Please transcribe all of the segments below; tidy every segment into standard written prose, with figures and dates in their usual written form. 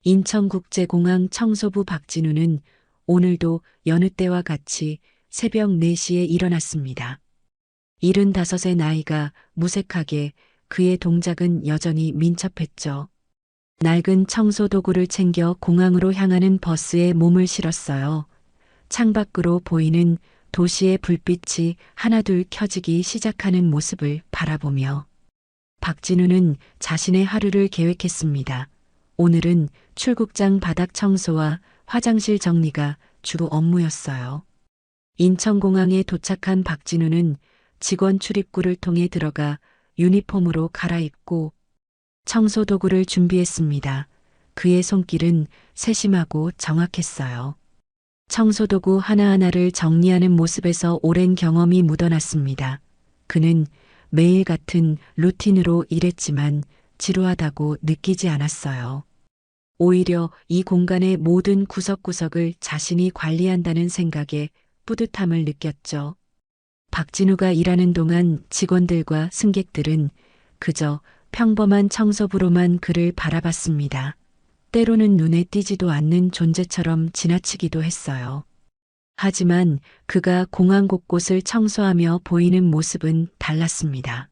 인천국제공항 청소부 박진우는 오늘도 여느 때와 같이 새벽 4시에 일어났습니다. 75의 나이가 무색하게 그의 동작은 여전히 민첩했죠. 낡은 청소 도구를 챙겨 공항으로 향하는 버스에 몸을 실었어요. 창밖으로 보이는 도시의 불빛이 하나둘 켜지기 시작하는 모습을 바라보며 박진우는 자신의 하루를 계획했습니다. 오늘은 출국장 바닥 청소와 화장실 정리가 주 업무였어요. 인천공항에 도착한 박진우는 직원 출입구를 통해 들어가 유니폼으로 갈아입고 청소 도구를 준비했습니다. 그의 손길은 세심하고 정확했어요. 청소 도구 하나하나를 정리하는 모습에서 오랜 경험이 묻어났습니다. 그는 매일 같은 루틴으로 일했지만 지루하다고 느끼지 않았어요. 오히려 이 공간의 모든 구석구석을 자신이 관리한다는 생각에 뿌듯함을 느꼈죠. 박진우가 일하는 동안 직원들과 승객들은 그저 평범한 청소부로만 그를 바라봤습니다. 때로는 눈에 띄지도 않는 존재처럼 지나치기도 했어요. 하지만 그가 공항 곳곳을 청소하며 보이는 모습은 달랐습니다.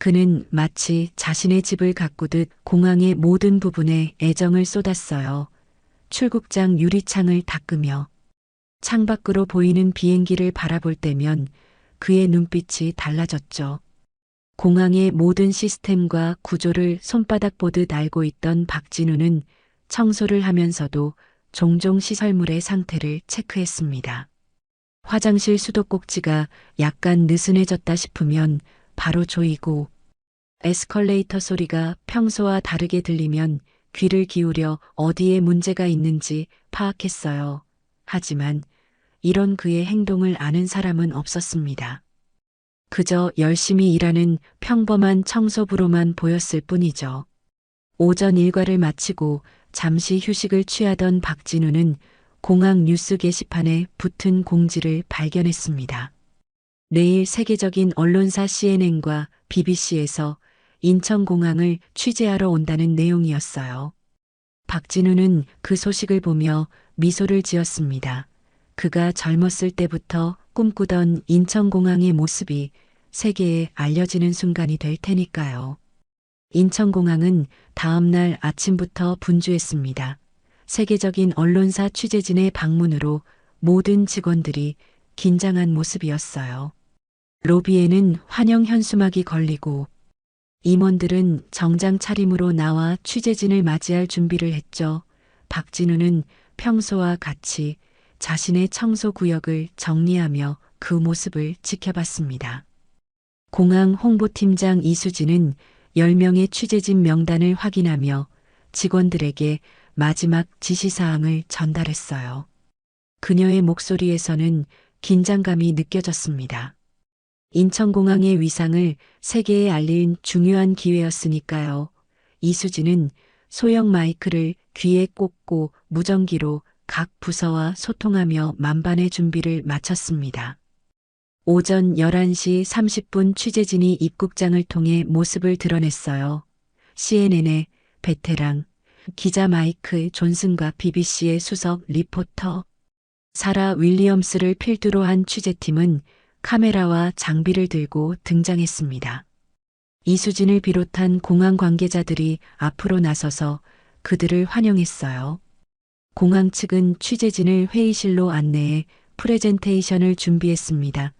그는 마치 자신의 집을 가꾸듯 공항의 모든 부분에 애정을 쏟았어요. 출국장 유리창을 닦으며 창밖으로 보이는 비행기를 바라볼 때면 그의 눈빛이 달라졌죠. 공항의 모든 시스템과 구조를 손바닥 보듯 알고 있던 박진우는 청소를 하면서도 종종 시설물의 상태를 체크했습니다. 화장실 수도꼭지가 약간 느슨해졌다 싶으면 바로 조이고 에스컬레이터 소리가 평소와 다르게 들리면 귀를 기울여 어디에 문제가 있는지 파악했어요. 하지만 이런 그의 행동을 아는 사람은 없었습니다. 그저 열심히 일하는 평범한 청소부로만 보였을 뿐이죠. 오전 일과를 마치고 잠시 휴식을 취하던 박진우는 공항 뉴스 게시판에 붙은 공지를 발견했습니다. 내일 세계적인 언론사 CNN과 BBC에서 인천공항을 취재하러 온다는 내용이었어요. 박진우는 그 소식을 보며 미소를 지었습니다. 그가 젊었을 때부터 꿈꾸던 인천공항의 모습이 세계에 알려지는 순간이 될 테니까요. 인천공항은 다음 날 아침부터 분주했습니다. 세계적인 언론사 취재진의 방문으로 모든 직원들이 긴장한 모습이었어요. 로비에는 환영 현수막이 걸리고 임원들은 정장 차림으로 나와 취재진을 맞이할 준비를 했죠. 박진우는 평소와 같이 자신의 청소 구역을 정리하며 그 모습을 지켜봤습니다. 공항 홍보팀장 이수진은 10명의 취재진 명단을 확인하며 직원들에게 마지막 지시사항을 전달했어요. 그녀의 목소리에서는 긴장감이 느껴졌습니다. 인천공항의 위상을 세계에 알릴 중요한 기회였으니까요. 이수진은 소형 마이크를 귀에 꽂고 무전기로 각 부서와 소통하며 만반의 준비를 마쳤습니다. 오전 11시 30분 취재진이 입국장을 통해 모습을 드러냈어요. CNN의 베테랑 기자 마이클 존슨과 BBC의 수석 리포터 사라 윌리엄스를 필두로 한 취재팀은 카메라와 장비를 들고 등장했습니다. 이수진을 비롯한 공항 관계자들이 앞으로 나서서 그들을 환영했어요. 공항 측은 취재진을 회의실로 안내해 프레젠테이션을 준비했습니다.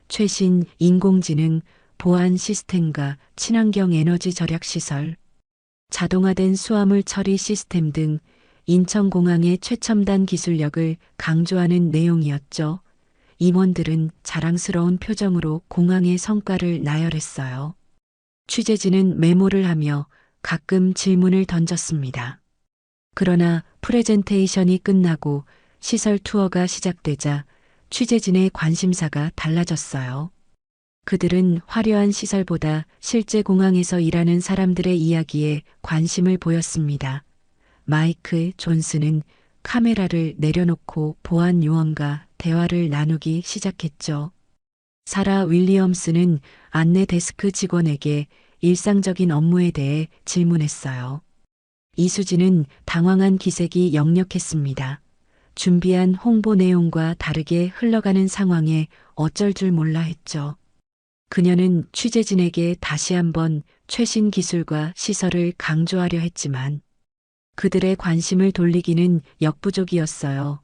최신 인공지능, 보안 시스템과 친환경 에너지 절약 시설, 자동화된 수화물 처리 시스템 등 인천공항의 최첨단 기술력을 강조하는 내용이었죠. 임원들은 자랑스러운 표정으로 공항의 성과를 나열했어요. 취재진은 메모를 하며 가끔 질문을 던졌습니다. 그러나 프레젠테이션이 끝나고 시설 투어가 시작되자 취재진의 관심사가 달라졌어요. 그들은 화려한 시설보다 실제 공항에서 일하는 사람들의 이야기에 관심을 보였습니다. 마이클 존슨은 카메라를 내려놓고 보안 요원과 대화를 나누기 시작했죠. 사라 윌리엄스는 안내 데스크 직원에게 일상적인 업무에 대해 질문했어요. 이수진은 당황한 기색이 역력했습니다. 준비한 홍보 내용과 다르게 흘러가는 상황에 어쩔 줄 몰라 했죠. 그녀는 취재진에게 다시 한번 최신 기술과 시설을 강조하려 했지만 그들의 관심을 돌리기는 역부족이었어요.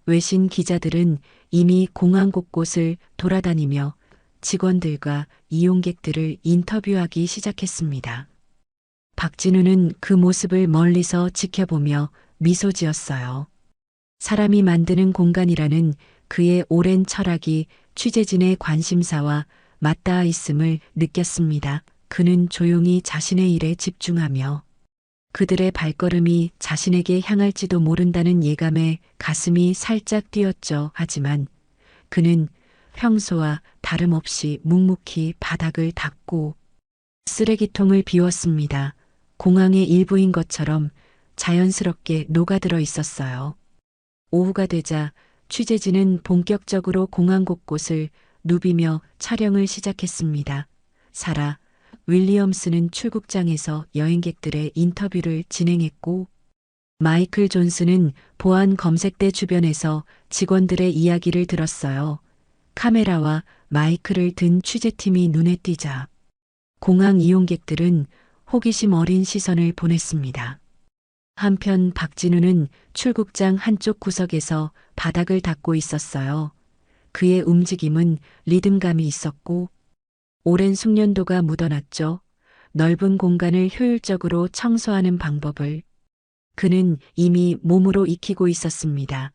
외신 기자들은 이미 공항 곳곳을 돌아다니며 직원들과 이용객들을 인터뷰하기 시작했습니다. 박진우는 그 모습을 멀리서 지켜보며 미소 지었어요. 사람이 만드는 공간이라는 그의 오랜 철학이 취재진의 관심사와 맞닿아 있음을 느꼈습니다. 그는 조용히 자신의 일에 집중하며 그들의 발걸음이 자신에게 향할지도 모른다는 예감에 가슴이 살짝 뛰었죠. 하지만 그는 평소와 다름없이 묵묵히 바닥을 닦고 쓰레기통을 비웠습니다. 공항의 일부인 것처럼 자연스럽게 녹아들어 있었어요. 오후가 되자 취재진은 본격적으로 공항 곳곳을 누비며 촬영을 시작했습니다. 사라 윌리엄스는 출국장에서 여행객들의 인터뷰를 진행했고 마이클 존슨은 보안 검색대 주변에서 직원들의 이야기를 들었어요. 카메라와 마이크를 든 취재팀이 눈에 띄자 공항 이용객들은 호기심 어린 시선을 보냈습니다. 한편 박진우는 출국장 한쪽 구석에서 바닥을 닦고 있었어요. 그의 움직임은 리듬감이 있었고 오랜 숙련도가 묻어났죠. 넓은 공간을 효율적으로 청소하는 방법을 그는 이미 몸으로 익히고 있었습니다.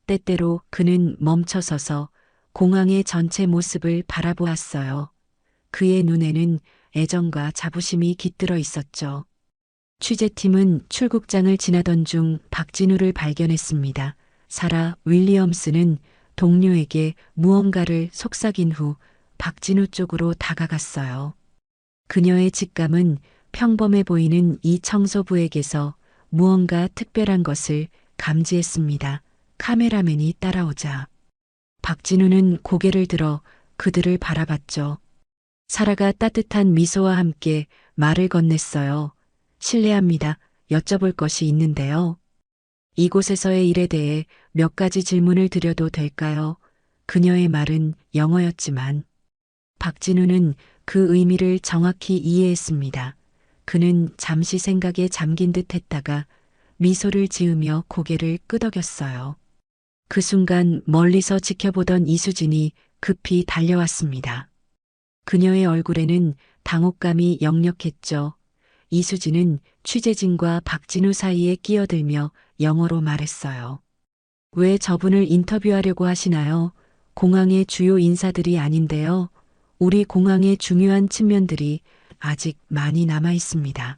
때때로 그는 멈춰서서 공항의 전체 모습을 바라보았어요. 그의 눈에는 애정과 자부심이 깃들어 있었죠. 취재팀은 출국장을 지나던 중 박진우를 발견했습니다. 사라 윌리엄스는 동료에게 무언가를 속삭인 후 박진우 쪽으로 다가갔어요. 그녀의 직감은 평범해 보이는 이 청소부에게서 무언가 특별한 것을 감지했습니다. 카메라맨이 따라오자 박진우는 고개를 들어 그들을 바라봤죠. 사라가 따뜻한 미소와 함께 말을 건넸어요. 실례합니다. 여쭤볼 것이 있는데요. 이곳에서의 일에 대해 몇 가지 질문을 드려도 될까요? 그녀의 말은 영어였지만 박진우는 그 의미를 정확히 이해했습니다. 그는 잠시 생각에 잠긴 듯 했다가 미소를 지으며 고개를 끄덕였어요. 그 순간 멀리서 지켜보던 이수진이 급히 달려왔습니다. 그녀의 얼굴에는 당혹감이 역력했죠. 이수진은 취재진과 박진우 사이에 끼어들며 영어로 말했어요. 왜 저분을 인터뷰하려고 하시나요? 공항의 주요 인사들이 아닌데요. 우리 공항의 중요한 측면들이 아직 많이 남아 있습니다.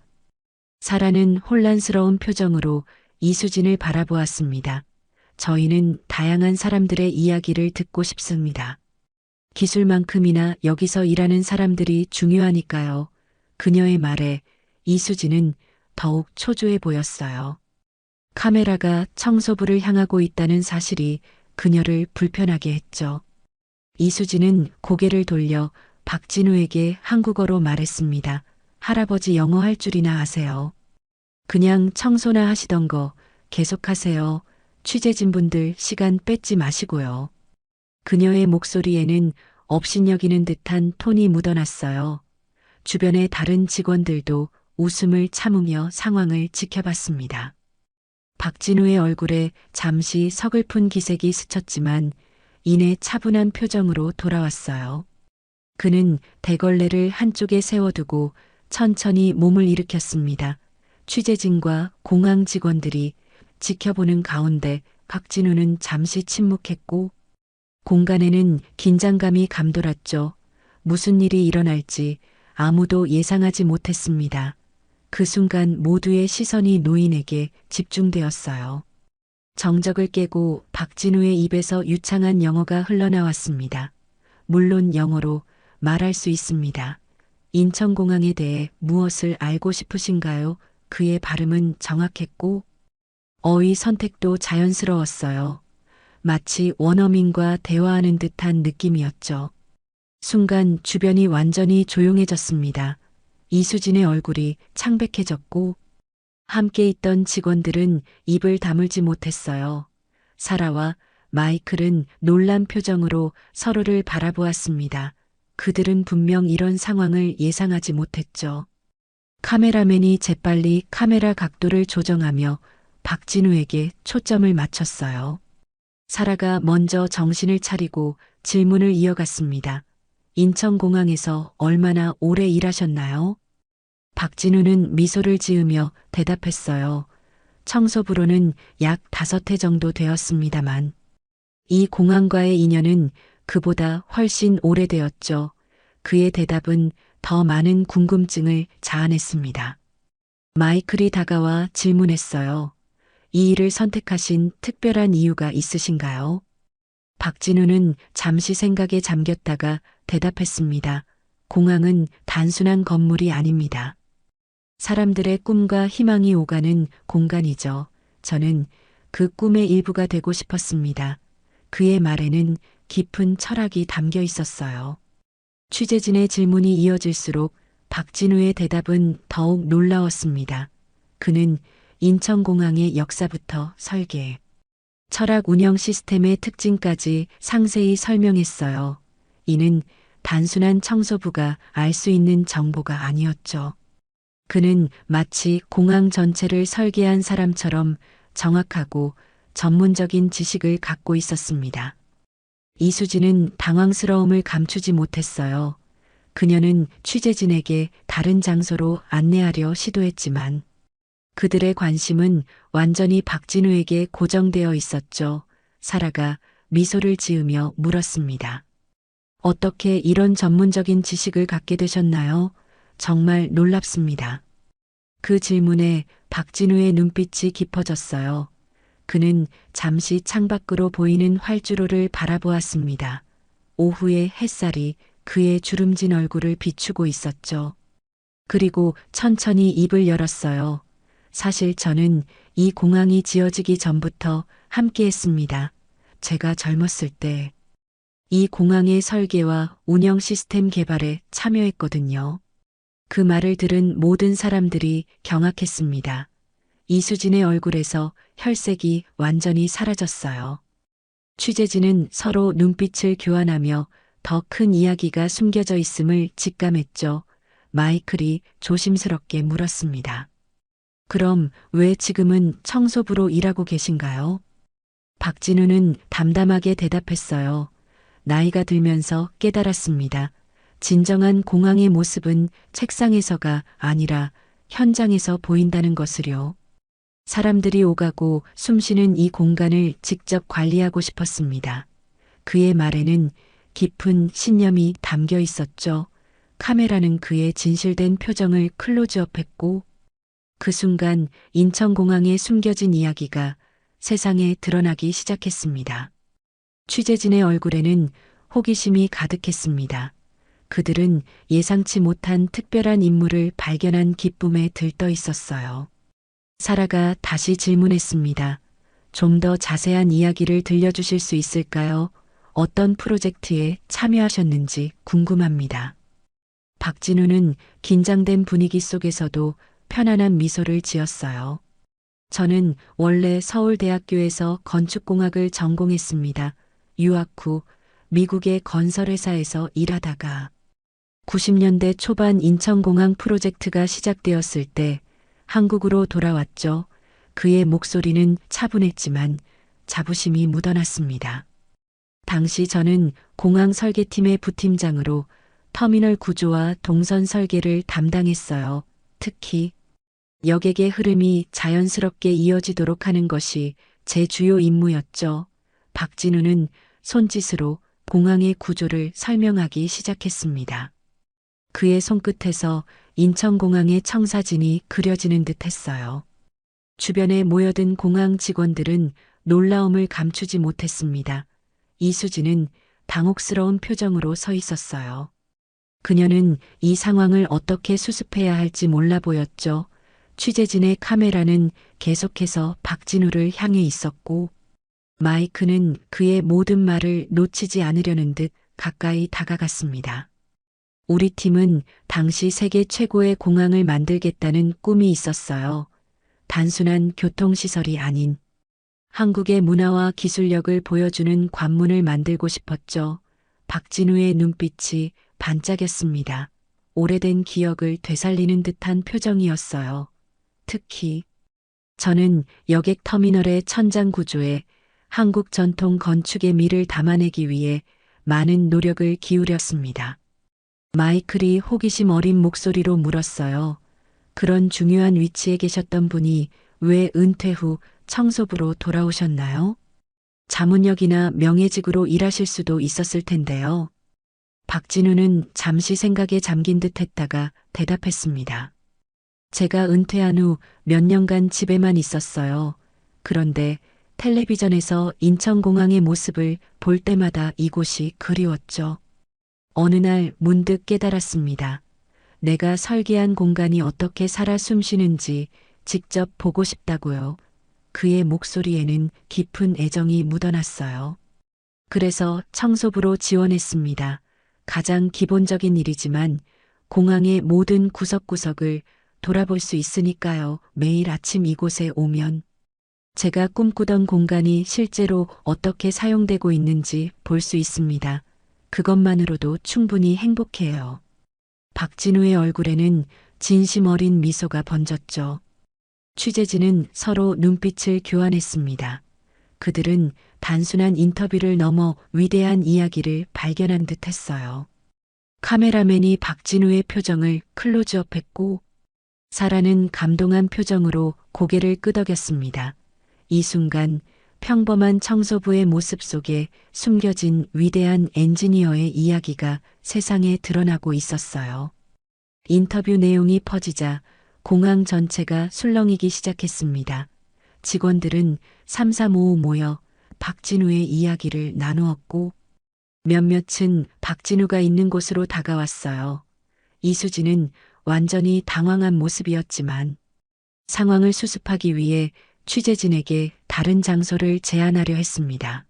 사라는 혼란스러운 표정으로 이수진을 바라보았습니다. 저희는 다양한 사람들의 이야기를 듣고 싶습니다. 기술만큼이나 여기서 일하는 사람들이 중요하니까요. 그녀의 말에 이수진은 더욱 초조해 보였어요. 카메라가 청소부를 향하고 있다는 사실이 그녀를 불편하게 했죠. 이수진은 고개를 돌려 박진우에게 한국어로 말했습니다. 할아버지 영어 할 줄이나 아세요? 그냥 청소나 하시던 거 계속하세요. 취재진분들 시간 뺏지 마시고요. 그녀의 목소리에는 업신여기는 듯한 톤이 묻어났어요. 주변의 다른 직원들도 웃음을 참으며 상황을 지켜봤습니다. 박진우의 얼굴에 잠시 서글픈 기색이 스쳤지만 이내 차분한 표정으로 돌아왔어요. 그는 대걸레를 한쪽에 세워두고 천천히 몸을 일으켰습니다. 취재진과 공항 직원들이 지켜보는 가운데 박진우는 잠시 침묵했고 공간에는 긴장감이 감돌았죠. 무슨 일이 일어날지 아무도 예상하지 못했습니다. 그 순간 모두의 시선이 노인에게 집중되었어요. 정적을 깨고 박진우의 입에서 유창한 영어가 흘러나왔습니다. 물론 영어로 말할 수 있습니다. 인천공항에 대해 무엇을 알고 싶으신가요? 그의 발음은 정확했고 어휘 선택도 자연스러웠어요. 마치 원어민과 대화하는 듯한 느낌이었죠. 순간 주변이 완전히 조용해졌습니다. 이수진의 얼굴이 창백해졌고 함께 있던 직원들은 입을 다물지 못했어요. 사라와 마이클은 놀란 표정으로 서로를 바라보았습니다. 그들은 분명 이런 상황을 예상하지 못했죠. 카메라맨이 재빨리 카메라 각도를 조정하며 박진우에게 초점을 맞췄어요. 사라가 먼저 정신을 차리고 질문을 이어갔습니다. 인천공항에서 얼마나 오래 일하셨나요? 박진우는 미소를 지으며 대답했어요. 청소부로는 약 5해 정도 되었습니다만. 이 공항과의 인연은 그보다 훨씬 오래되었죠. 그의 대답은 더 많은 궁금증을 자아냈습니다. 마이클이 다가와 질문했어요. 이 일을 선택하신 특별한 이유가 있으신가요? 박진우는 잠시 생각에 잠겼다가 대답했습니다. 공항은 단순한 건물이 아닙니다. 사람들의 꿈과 희망이 오가는 공간이죠. 저는 그 꿈의 일부가 되고 싶었습니다. 그의 말에는 깊은 철학이 담겨 있었어요. 취재진의 질문이 이어질수록 박진우의 대답은 더욱 놀라웠습니다. 그는 인천공항의 역사부터 설계, 철학 운영 시스템의 특징까지 상세히 설명했어요. 이는 단순한 청소부가 알 수 있는 정보가 아니었죠. 그는 마치 공항 전체를 설계한 사람처럼 정확하고 전문적인 지식을 갖고 있었습니다. 이수진은 당황스러움을 감추지 못했어요. 그녀는 취재진에게 다른 장소로 안내하려 시도했지만 그들의 관심은 완전히 박진우에게 고정되어 있었죠. 사라가 미소를 지으며 물었습니다. 어떻게 이런 전문적인 지식을 갖게 되셨나요? 정말 놀랍습니다. 그 질문에 박진우의 눈빛이 깊어졌어요. 그는 잠시 창밖으로 보이는 활주로를 바라보았습니다. 오후의 햇살이 그의 주름진 얼굴을 비추고 있었죠. 그리고 천천히 입을 열었어요. 사실 저는 이 공항이 지어지기 전부터 함께 했습니다. 제가 젊었을 때 이 공항의 설계와 운영 시스템 개발에 참여했거든요. 그 말을 들은 모든 사람들이 경악했습니다. 이수진의 얼굴에서 혈색이 완전히 사라졌어요. 취재진은 서로 눈빛을 교환하며 더 큰 이야기가 숨겨져 있음을 직감했죠. 마이클이 조심스럽게 물었습니다. 그럼 왜 지금은 청소부로 일하고 계신가요? 박진우는 담담하게 대답했어요. 나이가 들면서 깨달았습니다. 진정한 공항의 모습은 책상에서가 아니라 현장에서 보인다는 것을요. 사람들이 오가고 숨쉬는 이 공간을 직접 관리하고 싶었습니다. 그의 말에는 깊은 신념이 담겨 있었죠. 카메라는 그의 진실된 표정을 클로즈업했고 그 순간 인천공항에 숨겨진 이야기가 세상에 드러나기 시작했습니다. 취재진의 얼굴에는 호기심이 가득했습니다. 그들은 예상치 못한 특별한 인물을 발견한 기쁨에 들떠 있었어요. 사라가 다시 질문했습니다. 좀 더 자세한 이야기를 들려주실 수 있을까요? 어떤 프로젝트에 참여하셨는지 궁금합니다. 박진우는 긴장된 분위기 속에서도 편안한 미소를 지었어요. 저는 원래 서울대학교에서 건축공학을 전공했습니다. 유학 후 미국의 건설회사에서 일하다가 90년대 초반 인천공항 프로젝트가 시작되었을 때 한국으로 돌아왔죠. 그의 목소리는 차분했지만 자부심이 묻어났습니다. 당시 저는 공항 설계팀의 부팀장으로 터미널 구조와 동선 설계를 담당했어요. 특히 여객의 흐름이 자연스럽게 이어지도록 하는 것이 제 주요 임무였죠. 박진우는 손짓으로 공항의 구조를 설명하기 시작했습니다. 그의 손끝에서 인천공항의 청사진이 그려지는 듯 했어요. 주변에 모여든 공항 직원들은 놀라움을 감추지 못했습니다. 이수진은 당혹스러운 표정으로 서 있었어요. 그녀는 이 상황을 어떻게 수습해야 할지 몰라 보였죠. 취재진의 카메라는 계속해서 박진우를 향해 있었고 마이크는 그의 모든 말을 놓치지 않으려는 듯 가까이 다가갔습니다. 우리 팀은 당시 세계 최고의 공항을 만들겠다는 꿈이 있었어요. 단순한 교통시설이 아닌 한국의 문화와 기술력을 보여주는 관문을 만들고 싶었죠. 박진우의 눈빛이 반짝였습니다. 오래된 기억을 되살리는 듯한 표정이었어요. 특히 저는 여객 터미널의 천장 구조에 한국 전통 건축의 미를 담아내기 위해 많은 노력을 기울였습니다. 마이클이 호기심 어린 목소리로 물었어요. 그런 중요한 위치에 계셨던 분이 왜 은퇴 후 청소부로 돌아오셨나요? 자문역이나 명예직으로 일하실 수도 있었을 텐데요. 박진우는 잠시 생각에 잠긴 듯 했다가 대답했습니다. 제가 은퇴한 후 몇 년간 집에만 있었어요. 그런데 텔레비전에서 인천공항의 모습을 볼 때마다 이곳이 그리웠죠. 어느 날 문득 깨달았습니다. 내가 설계한 공간이 어떻게 살아 숨쉬는지 직접 보고 싶다고요. 그의 목소리에는 깊은 애정이 묻어났어요. 그래서 청소부로 지원했습니다. 가장 기본적인 일이지만 공항의 모든 구석구석을 돌아볼 수 있으니까요. 매일 아침 이곳에 오면 제가 꿈꾸던 공간이 실제로 어떻게 사용되고 있는지 볼 수 있습니다. 그것만으로도 충분히 행복해요. 박진우의 얼굴에는 진심 어린 미소가 번졌죠. 취재진은 서로 눈빛을 교환했습니다. 그들은 단순한 인터뷰를 넘어 위대한 이야기를 발견한 듯 했어요. 카메라맨이 박진우의 표정을 클로즈업했고 사라는 감동한 표정으로 고개를 끄덕였습니다. 이 순간 평범한 청소부의 모습 속에 숨겨진 위대한 엔지니어의 이야기가 세상에 드러나고 있었어요. 인터뷰 내용이 퍼지자 공항 전체가 술렁이기 시작했습니다. 직원들은 삼삼오오 모여 박진우의 이야기를 나누었고 몇몇은 박진우가 있는 곳으로 다가왔어요. 이수진은 완전히 당황한 모습이었지만 상황을 수습하기 위해 취재진에게 다른 장소를 제안하려 했습니다.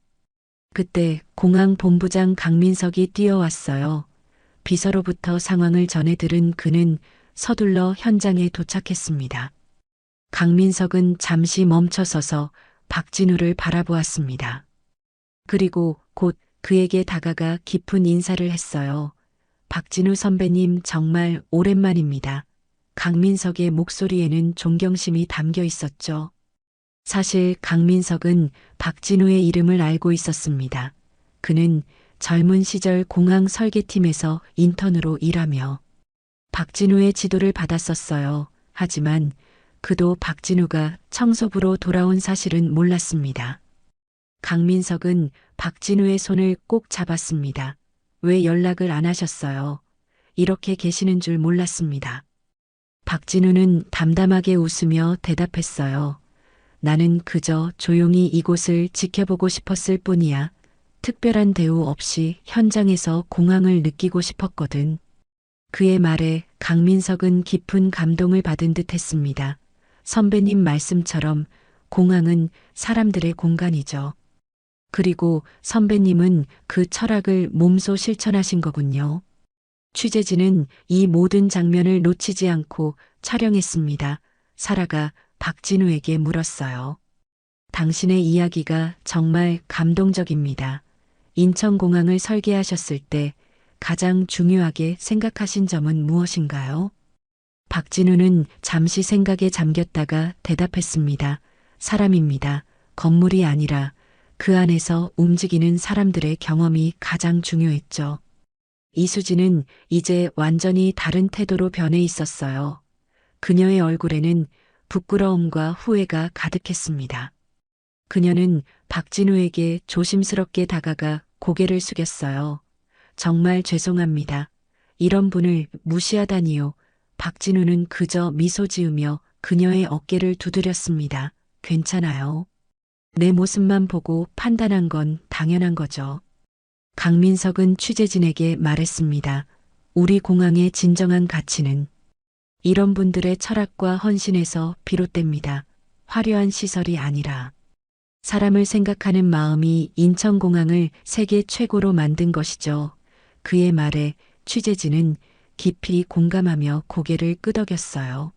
그때 공항 본부장 강민석이 뛰어왔어요. 비서로부터 상황을 전해 들은 그는 서둘러 현장에 도착했습니다. 강민석은 잠시 멈춰서서 박진우를 바라보았습니다. 그리고 곧 그에게 다가가 깊은 인사를 했어요. 박진우 선배님 정말 오랜만입니다. 강민석의 목소리에는 존경심이 담겨 있었죠. 사실 강민석은 박진우의 이름을 알고 있었습니다. 그는 젊은 시절 공항 설계팀에서 인턴으로 일하며 박진우의 지도를 받았었어요. 하지만 그도 박진우가 청소부로 돌아온 사실은 몰랐습니다. 강민석은 박진우의 손을 꼭 잡았습니다. 왜 연락을 안 하셨어요? 이렇게 계시는 줄 몰랐습니다. 박진우는 담담하게 웃으며 대답했어요. 나는 그저 조용히 이곳을 지켜보고 싶었을 뿐이야. 특별한 대우 없이 현장에서 공항을 느끼고 싶었거든. 그의 말에 강민석은 깊은 감동을 받은 듯 했습니다. 선배님 말씀처럼 공항은 사람들의 공간이죠. 그리고 선배님은 그 철학을 몸소 실천하신 거군요. 취재진은 이 모든 장면을 놓치지 않고 촬영했습니다. 사라가 박진우에게 물었어요. 당신의 이야기가 정말 감동적입니다. 인천공항을 설계하셨을 때 가장 중요하게 생각하신 점은 무엇인가요? 박진우는 잠시 생각에 잠겼다가 대답했습니다. 사람입니다. 건물이 아니라 그 안에서 움직이는 사람들의 경험이 가장 중요했죠. 이수진은 이제 완전히 다른 태도로 변해 있었어요. 그녀의 얼굴에는 부끄러움과 후회가 가득했습니다. 그녀는 박진우에게 조심스럽게 다가가 고개를 숙였어요. 정말 죄송합니다. 이런 분을 무시하다니요. 박진우는 그저 미소 지으며 그녀의 어깨를 두드렸습니다. 괜찮아요. 내 모습만 보고 판단한 건 당연한 거죠. 강민석은 취재진에게 말했습니다. 우리 공항의 진정한 가치는 이런 분들의 철학과 헌신에서 비롯됩니다. 화려한 시설이 아니라 사람을 생각하는 마음이 인천공항을 세계 최고로 만든 것이죠. 그의 말에 취재진은 깊이 공감하며 고개를 끄덕였어요.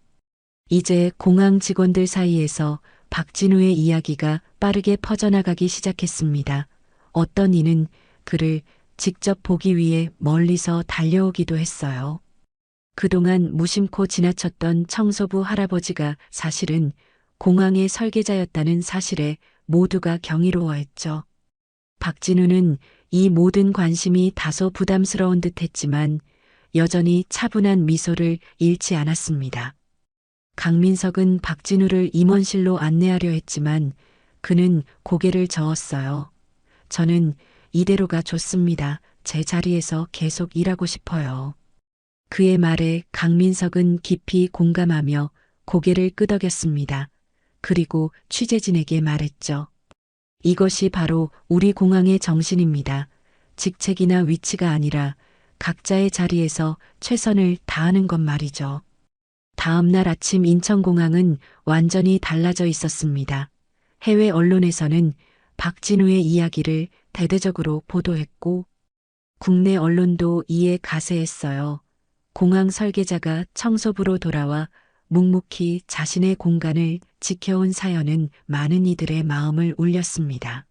이제 공항 직원들 사이에서 박진우의 이야기가 빠르게 퍼져나가기 시작했습니다. 어떤 이는 그를 직접 보기 위해 멀리서 달려오기도 했어요. 그동안 무심코 지나쳤던 청소부 할아버지가 사실은 공항의 설계자였다는 사실에 모두가 경이로워했죠. 박진우는 이 모든 관심이 다소 부담스러운 듯 했지만 여전히 차분한 미소를 잃지 않았습니다. 강민석은 박진우를 임원실로 안내하려 했지만 그는 고개를 저었어요. 저는 이대로가 좋습니다. 제 자리에서 계속 일하고 싶어요. 그의 말에 강민석은 깊이 공감하며 고개를 끄덕였습니다. 그리고 취재진에게 말했죠. 이것이 바로 우리 공항의 정신입니다. 직책이나 위치가 아니라 각자의 자리에서 최선을 다하는 것 말이죠. 다음 날 아침 인천공항은 완전히 달라져 있었습니다. 해외 언론에서는 박진우의 이야기를 대대적으로 보도했고 국내 언론도 이에 가세했어요. 공항 설계자가 청소부로 돌아와 묵묵히 자신의 공간을 지켜온 사연은 많은 이들의 마음을 울렸습니다.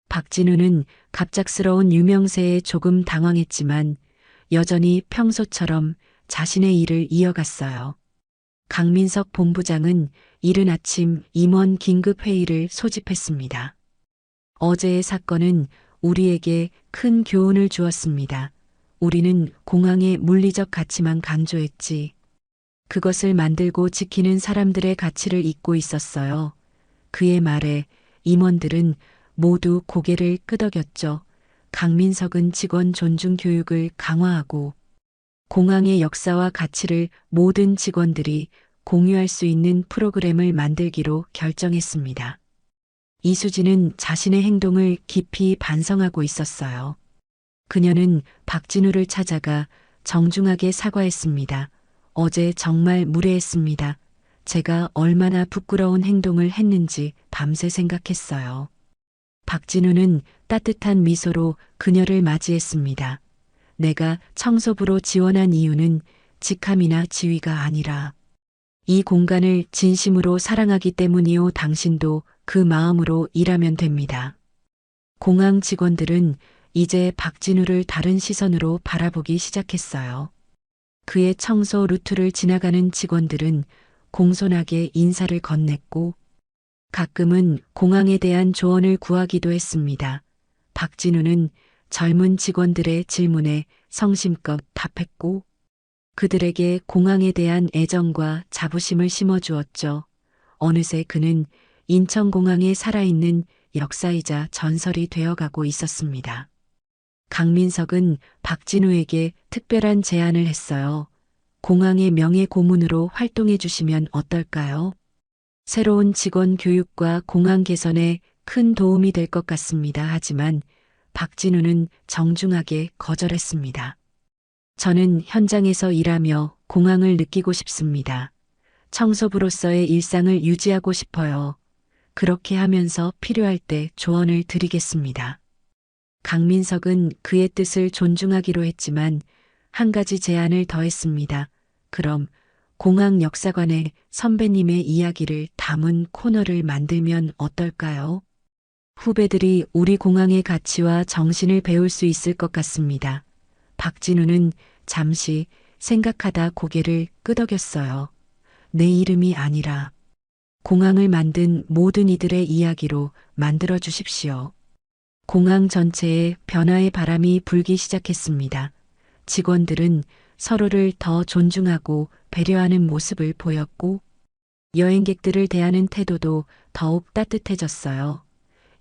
박진우는 갑작스러운 유명세에 조금 당황했지만 여전히 평소처럼 자신의 일을 이어갔어요. 강민석 본부장은 이른 아침 임원 긴급회의를 소집했습니다. 어제의 사건은 우리에게 큰 교훈을 주었습니다. 우리는 공항의 물리적 가치만 강조했지. 그것을 만들고 지키는 사람들의 가치를 잊고 있었어요. 그의 말에 임원들은 모두 고개를 끄덕였죠. 강민석은 직원 존중 교육을 강화하고 공항의 역사와 가치를 모든 직원들이 공유할 수 있는 프로그램을 만들기로 결정했습니다. 이수진은 자신의 행동을 깊이 반성하고 있었어요. 그녀는 박진우를 찾아가 정중하게 사과했습니다. 어제 정말 무례했습니다. 제가 얼마나 부끄러운 행동을 했는지 밤새 생각했어요. 박진우는 따뜻한 미소로 그녀를 맞이했습니다. 내가 청소부로 지원한 이유는 직함이나 지위가 아니라 이 공간을 진심으로 사랑하기 때문이요. 당신도 그 마음으로 일하면 됩니다. 공항 직원들은 이제 박진우를 다른 시선으로 바라보기 시작했어요. 그의 청소 루트를 지나가는 직원들은 공손하게 인사를 건넸고 가끔은 공항에 대한 조언을 구하기도 했습니다. 박진우는 젊은 직원들의 질문에 성심껏 답했고 그들에게 공항에 대한 애정과 자부심을 심어주었죠. 어느새 그는 인천공항에 살아있는 역사이자 전설이 되어가고 있었습니다. 강민석은 박진우에게 특별한 제안을 했어요. 공항의 명예 고문으로 활동해 주시면 어떨까요? 새로운 직원 교육과 공항 개선에 큰 도움이 될 것 같습니다. 하지만 박진우는 정중하게 거절했습니다. 저는 현장에서 일하며 공항을 느끼고 싶습니다. 청소부로서의 일상을 유지하고 싶어요. 그렇게 하면서 필요할 때 조언을 드리겠습니다. 강민석은 그의 뜻을 존중하기로 했지만 한 가지 제안을 더했습니다. 그럼 공항 역사관에 선배님의 이야기를 담은 코너를 만들면 어떨까요? 후배들이 우리 공항의 가치와 정신을 배울 수 있을 것 같습니다. 박진우는 잠시 생각하다 고개를 끄덕였어요. 내 이름이 아니라 공항을 만든 모든 이들의 이야기로 만들어 주십시오. 공항 전체에 변화의 바람이 불기 시작했습니다. 직원들은 서로를 더 존중하고 배려하는 모습을 보였고 여행객들을 대하는 태도도 더욱 따뜻해졌어요.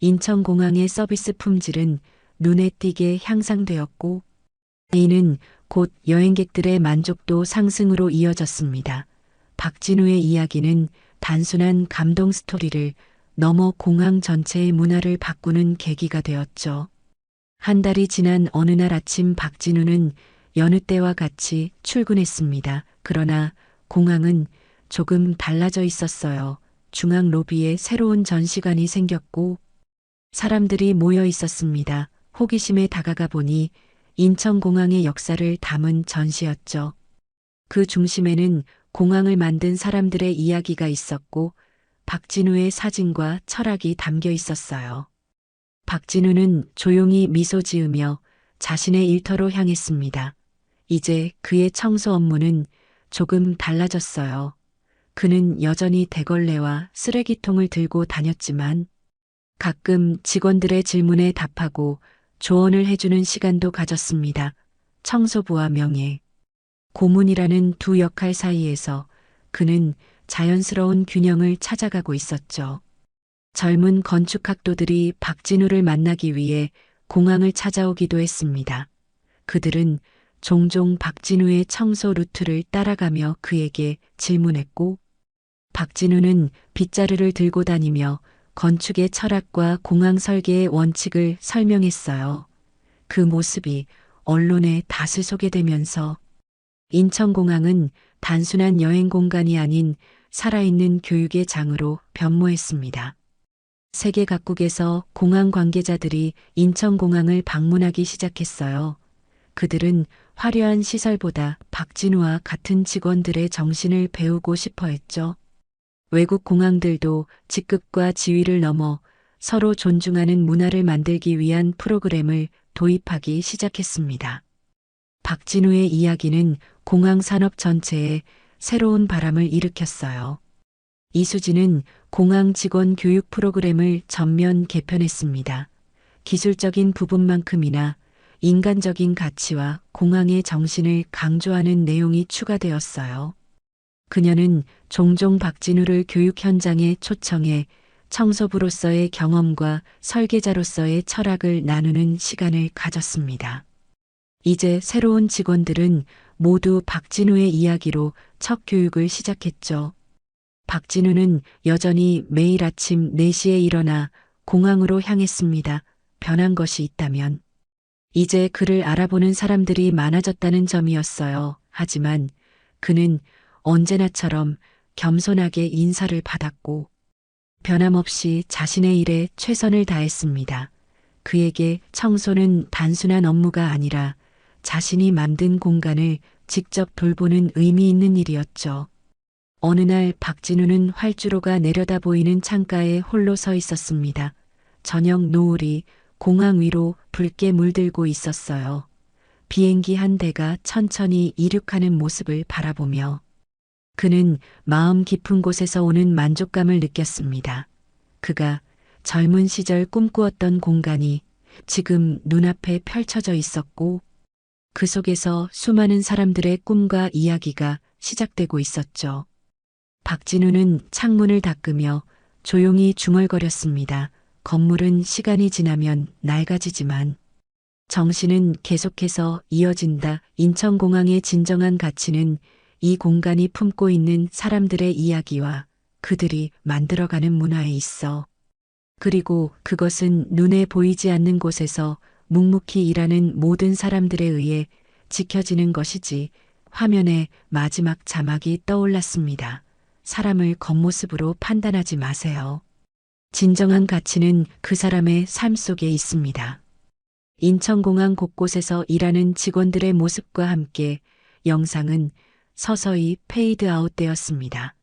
인천공항의 서비스 품질은 눈에 띄게 향상되었고 이는 곧 여행객들의 만족도 상승으로 이어졌습니다. 박진우의 이야기는 단순한 감동 스토리를 넘어 공항 전체의 문화를 바꾸는 계기가 되었죠. 한 달이 지난 어느 날 아침 박진우는 여느 때와 같이 출근했습니다. 그러나 공항은 조금 달라져 있었어요. 중앙 로비에 새로운 전시관이 생겼고 사람들이 모여 있었습니다. 호기심에 다가가 보니 인천공항의 역사를 담은 전시였죠. 그 중심에는 공항을 만든 사람들의 이야기가 있었고 박진우의 사진과 철학이 담겨 있었어요. 박진우는 조용히 미소 지으며 자신의 일터로 향했습니다. 이제 그의 청소 업무는 조금 달라졌어요. 그는 여전히 대걸레와 쓰레기통을 들고 다녔지만 가끔 직원들의 질문에 답하고 조언을 해주는 시간도 가졌습니다. 청소부와 명예, 고문이라는 두 역할 사이에서 그는 자연스러운 균형을 찾아가고 있었죠. 젊은 건축학도들이 박진우를 만나기 위해 공항을 찾아오기도 했습니다. 그들은 종종 박진우의 청소 루트를 따라가며 그에게 질문했고, 박진우는 빗자루를 들고 다니며 건축의 철학과 공항 설계의 원칙을 설명했어요. 그 모습이 언론에 다수 소개되면서 인천공항은 단순한 여행 공간이 아닌 살아있는 교육의 장으로 변모했습니다. 세계 각국에서 공항 관계자들이 인천공항을 방문하기 시작했어요. 그들은 화려한 시설보다 박진우와 같은 직원들의 정신을 배우고 싶어 했죠. 외국 공항들도 직급과 지위를 넘어 서로 존중하는 문화를 만들기 위한 프로그램을 도입하기 시작했습니다. 박진우의 이야기는 공항 산업 전체에 새로운 바람을 일으켰어요. 이수진은 공항 직원 교육 프로그램을 전면 개편했습니다. 기술적인 부분만큼이나 인간적인 가치와 공항의 정신을 강조하는 내용이 추가되었어요. 그녀는 종종 박진우를 교육 현장에 초청해 청소부로서의 경험과 설계자로서의 철학을 나누는 시간을 가졌습니다. 이제 새로운 직원들은 모두 박진우의 이야기로 첫 교육을 시작했죠. 박진우는 여전히 매일 아침 4시에 일어나 공항으로 향했습니다. 변한 것이 있다면 이제 그를 알아보는 사람들이 많아졌다는 점이었어요. 하지만 그는 언제나처럼 겸손하게 인사를 받았고 변함없이 자신의 일에 최선을 다했습니다. 그에게 청소는 단순한 업무가 아니라 자신이 만든 공간을 직접 돌보는 의미 있는 일이었죠. 어느 날 박진우는 활주로가 내려다 보이는 창가에 홀로 서 있었습니다. 저녁 노을이 공항 위로 붉게 물들고 있었어요. 비행기 한 대가 천천히 이륙하는 모습을 바라보며 그는 마음 깊은 곳에서 오는 만족감을 느꼈습니다. 그가 젊은 시절 꿈꾸었던 공간이 지금 눈앞에 펼쳐져 있었고 그 속에서 수많은 사람들의 꿈과 이야기가 시작되고 있었죠. 박진우는 창문을 닦으며 조용히 중얼거렸습니다. 건물은 시간이 지나면 낡아지지만 정신은 계속해서 이어진다. 인천공항의 진정한 가치는 이 공간이 품고 있는 사람들의 이야기와 그들이 만들어가는 문화에 있어. 그리고 그것은 눈에 보이지 않는 곳에서 묵묵히 일하는 모든 사람들에 의해 지켜지는 것이지. 화면에 마지막 자막이 떠올랐습니다. 사람을 겉모습으로 판단하지 마세요. 진정한 가치는 그 사람의 삶 속에 있습니다. 인천공항 곳곳에서 일하는 직원들의 모습과 함께 영상은 서서히 페이드 아웃되었습니다.